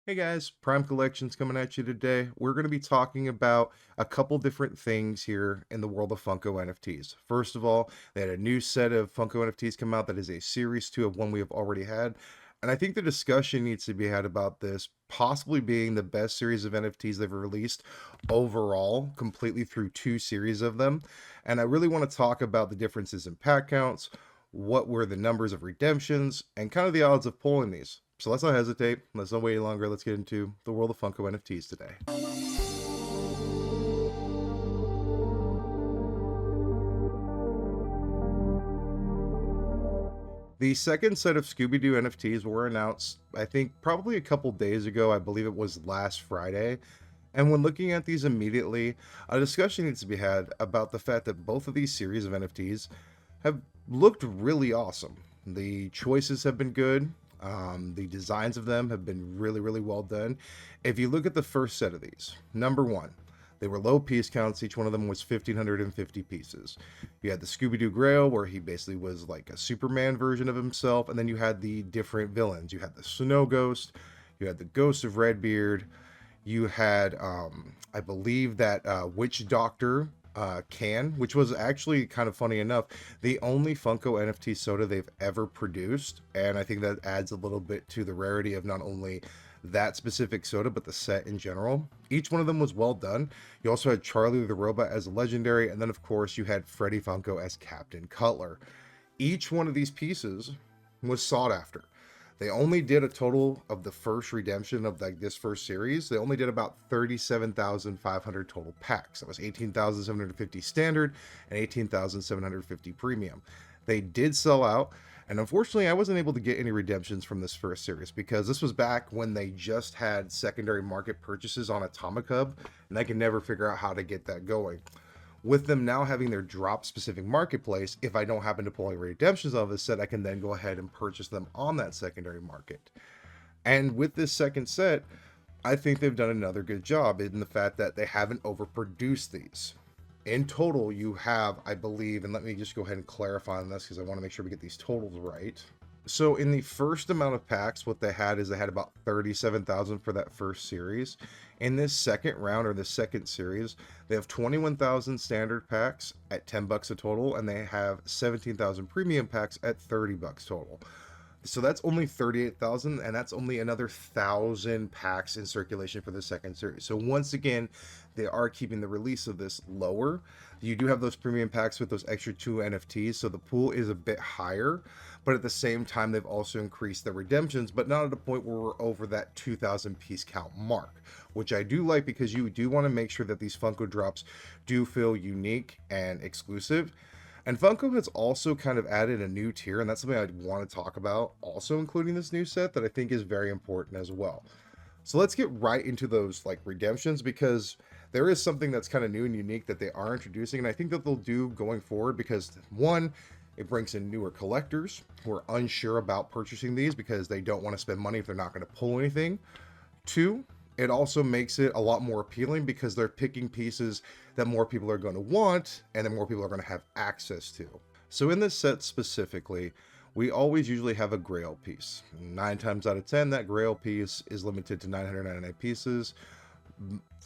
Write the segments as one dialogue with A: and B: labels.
A: Hey guys, Prime Collections coming at you today. We're going to be talking about a couple different things here in the world of Funko NFTs. First of all, they had a new set of Funko NFTs come out that is a series 2 of one we have already had. And I think the discussion needs to be had about this possibly being the best series of NFTs they've released overall, completely through two series of them. And I really want to talk about the differences in pack counts, what were the numbers of redemptions, and kind of the odds of pulling these. So let's not hesitate. Let's not wait any longer. Let's get into the world of Funko NFTs today. The second set of Scooby-Doo NFTs were announced, I think, probably a couple days ago. I believe it was last Friday. And when looking at these immediately, a discussion needs to be had about the fact that both of these series of NFTs have looked really awesome. The choices have been good. The designs of them have been really, really well done. If you look at the first set of these, number one, they were low piece counts. Each one of them was 1,550 pieces. You had the Scooby-Doo Grail, where he basically was like a Superman version of himself. And then you had the different villains. You had the Snow Ghost. You had the Ghost of Redbeard. You had, I believe that Witch Doctor can, which was actually kind of funny enough, the only Funko NFT soda they've ever produced. And I think that adds a little bit to the rarity of not only that specific soda, but the set in general. Each one of them was well done. You also had Charlie the Robot as a legendary, and then of course you had Freddy Funko as Captain Cutler. Each one of these pieces was sought after. They only did a total of the first redemption of like this first series. They only did about 37,500 total packs. That was 18,750 standard and 18,750 premium. They did sell out, and unfortunately, I wasn't able to get any redemptions from this first series because this was back when they just had secondary market purchases on Atomic Hub, and I could never figure out how to get that going. With them now having their drop specific marketplace, if I don't happen to pull any redemptions of this set, I can then go ahead and purchase them on that secondary market. And with this second set, I think they've done another good job in the fact that they haven't overproduced these. In total, you have, I believe, and let me just go ahead and clarify on this because I want to make sure we get these totals right. So in the first amount of packs, what they had is they had about 37,000 for that first series. In this second round or the second series, they have 21,000 standard packs at 10 bucks a total, and they have 17,000 premium packs at 30 bucks total. So that's only 38,000, and that's only another 1,000 packs in circulation for the second series. So once again, they are keeping the release of this lower. You do have those premium packs with those extra two NFTs, so the pool is a bit higher, but at the same time, they've also increased the redemptions, but not at a point where we're over that 2,000 piece count mark, which I do like because you do want to make sure that these Funko drops do feel unique and exclusive. And Funko has also kind of added a new tier, and that's something I want to talk about, also including this new set that I think is very important as well. So let's get right into those like redemptions because there is something that's kind of new and unique that they are introducing, and I think that they'll do going forward because one, it brings in newer collectors who are unsure about purchasing these because they don't want to spend money if they're not going to pull anything. Two, it also makes it a lot more appealing because they're picking pieces that more people are going to want and that more people are going to have access to. So in this set specifically, we always usually have a grail piece. 9 times out of 10, that grail piece is limited to 999 pieces.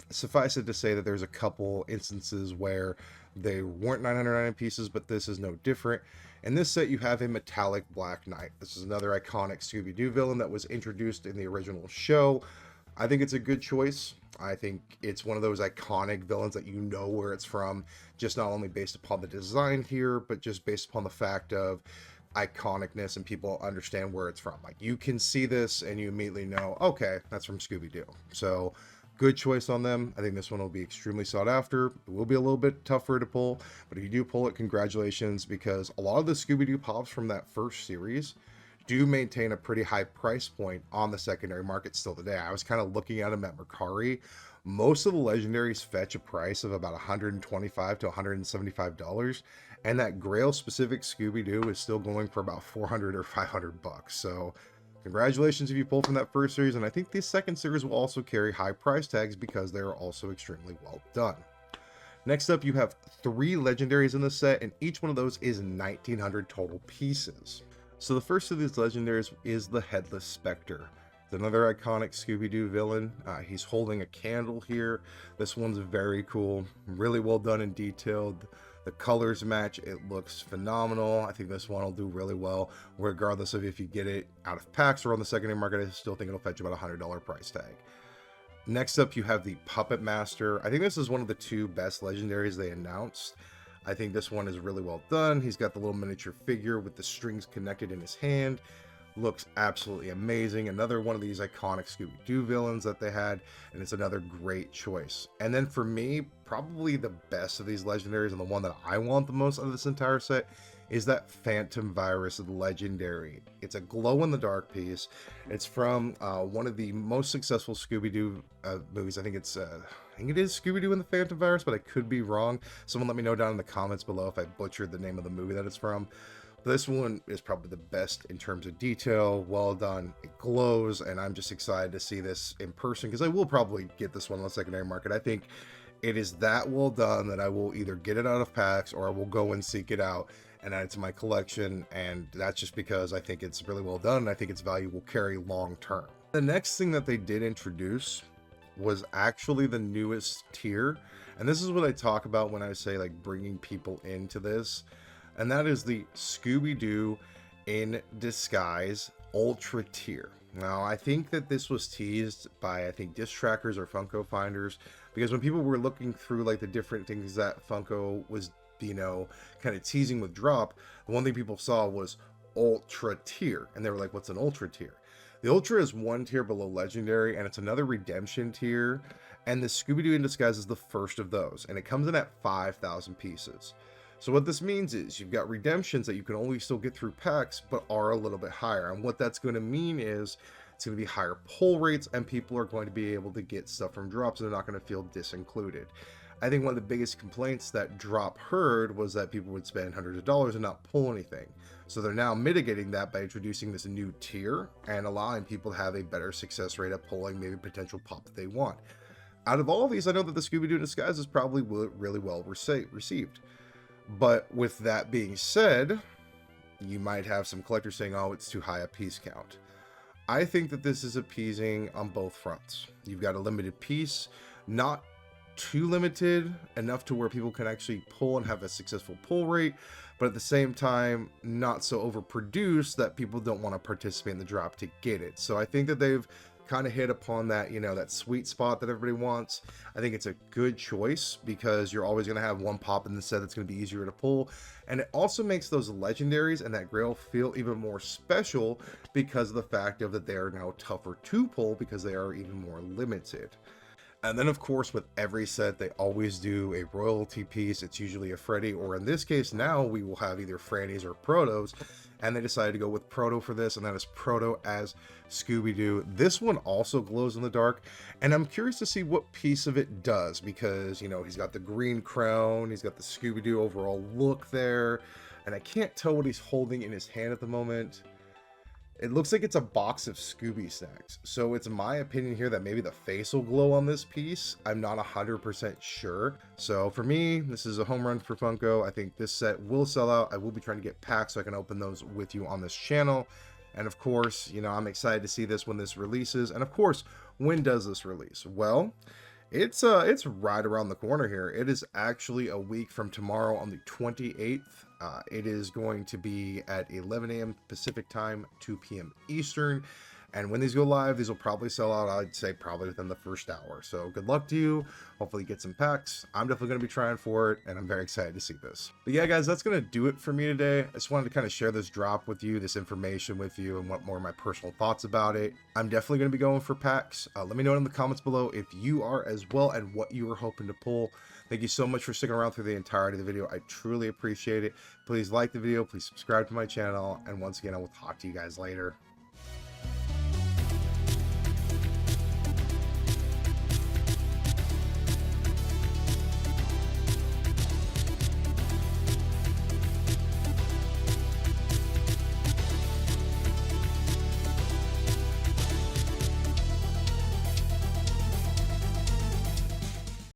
A: Suffice it to say that there's a couple instances where they weren't 999 pieces, but this is no different. In this set, you have a metallic Black Knight. This is another iconic Scooby-Doo villain that was introduced in the original show. I think it's a good choice. I think it's one of those iconic villains that you know where it's from, just not only based upon the design here, but just based upon the fact of iconicness and people understand where it's from. Like you can see this and you immediately know, okay, that's from Scooby-Doo. So good choice on them. I think this one will be extremely sought after. It will be a little bit tougher to pull, but if you do pull it, congratulations, because a lot of the Scooby-Doo pops from that first series do maintain a pretty high price point on the secondary market still today. I was kind of looking at them at Mercari. Most of the legendaries fetch a price of about $125 to $175, and that Grail specific Scooby-Doo is still going for about 400 or 500 bucks. So congratulations if you pulled from that first series, and I think the second series will also carry high price tags because they are also extremely well done. Next up, you have 3 legendaries in the set, and each one of those is 1,900 total pieces. So the first of these legendaries is the Headless Spectre. It's another iconic Scooby-Doo villain. He's holding a candle here. This one's very cool, really well done and detailed. The colors match, it looks phenomenal. I think this one will do really well, regardless of if you get it out of packs or on the secondary market. I still think it'll fetch about $100 price tag. Next up, you have the Puppet Master. I think this is one of the two best legendaries they announced. I think this one is really well done. He's got the little miniature figure with the strings connected in his hand. Looks absolutely amazing. Another one of these iconic Scooby-Doo villains that they had, and it's another great choice. And then for me, probably the best of these legendaries, and the one that I want the most out of this entire set, is that Phantom Virus legendary. It's a glow-in-the-dark piece. It's from one of the most successful Scooby-Doo movies. I think it is Scooby-Doo and the Phantom Virus, but I could be wrong. Someone let me know down in the comments below if I butchered the name of the movie that it's from. This one is probably the best in terms of detail. Well done. It glows, and I'm just excited to see this in person, because I will probably get this one on the secondary market. I think it is that well done that I will either get it out of packs or I will go and seek it out and add it to my collection, and that's just because I think it's really well done, and I think its value will carry long term. The next thing that they did introduce was actually the newest tier, and this is what I talk about when I say like bringing people into this, and that is the Scooby-Doo in Disguise Ultra tier. Now, I think that this was teased by, I think, disc trackers or Funko finders, because when people were looking through like the different things that Funko was, you know, kind of teasing with drop, the one thing people saw was Ultra tier, and they were like, what's an Ultra tier? The Ultra is one tier below Legendary, and it's another redemption tier, and the Scooby-Doo in Disguise is the first of those, and it comes in at 5,000 pieces. So what this means is you've got redemptions that you can only still get through packs, but are a little bit higher. And what that's going to mean is it's going to be higher pull rates, and people are going to be able to get stuff from drops, and they're not going to feel disincluded. I think one of the biggest complaints that Drop heard was that people would spend hundreds of dollars and not pull anything. So they're now mitigating that by introducing this new tier and allowing people to have a better success rate at pulling maybe potential pop that they want. Out of all of these, I know that the Scooby-Doo Disguise is probably really well received. But with that being said, you might have some collectors saying, oh, it's too high a piece count. I think that this is appeasing on both fronts. You've got a limited piece, not too limited enough to where people can actually pull and have a successful pull rate, but at the same time, not so overproduced that people don't want to participate in the drop to get it. So I think that they've kind of hit upon that, you know, that sweet spot that everybody wants. I think it's a good choice, because you're always going to have one pop in the set that's going to be easier to pull, and it also makes those legendaries and that grail feel even more special because of the fact of that they are now tougher to pull because they are even more limited. And then, of course, with every set, they always do a royalty piece. It's usually a Freddy, or in this case, now we will have either Frannies or Protos. And they decided to go with Proto for this, and that is Proto as Scooby-Doo. This one also glows in the dark, and I'm curious to see what piece of it does, because, you know, he's got the green crown, he's got the Scooby-Doo overall look there, and I can't tell what he's holding in his hand at the moment. It looks like it's a box of Scooby snacks. So it's my opinion here that maybe the face will glow on this piece. I'm not 100% sure. So for me, this is a home run for Funko. I think this set will sell out. I will be trying to get packs so I can open those with you on this channel. And of course, you know, I'm excited to see this when this releases. And of course, when does this release? Well, it's right around the corner here. It is actually a week from tomorrow on the 28th. It is going to be at 11 a.m. Pacific time, 2 p.m. Eastern. And when these go live, these will probably sell out, I'd say probably within the first hour. So good luck to you. Hopefully you get some packs. I'm definitely going to be trying for it, and I'm very excited to see this. But yeah, guys, that's going to do it for me today. I just wanted to kind of share this drop with you, this information with you, and what more of my personal thoughts about it. I'm definitely going to be going for packs. Let me know in the comments below if you are as well and what you are hoping to pull. Thank you so much for sticking around through the entirety of the video. I truly appreciate it. Please like the video. Please subscribe to my channel. And once again, I will talk to you guys later.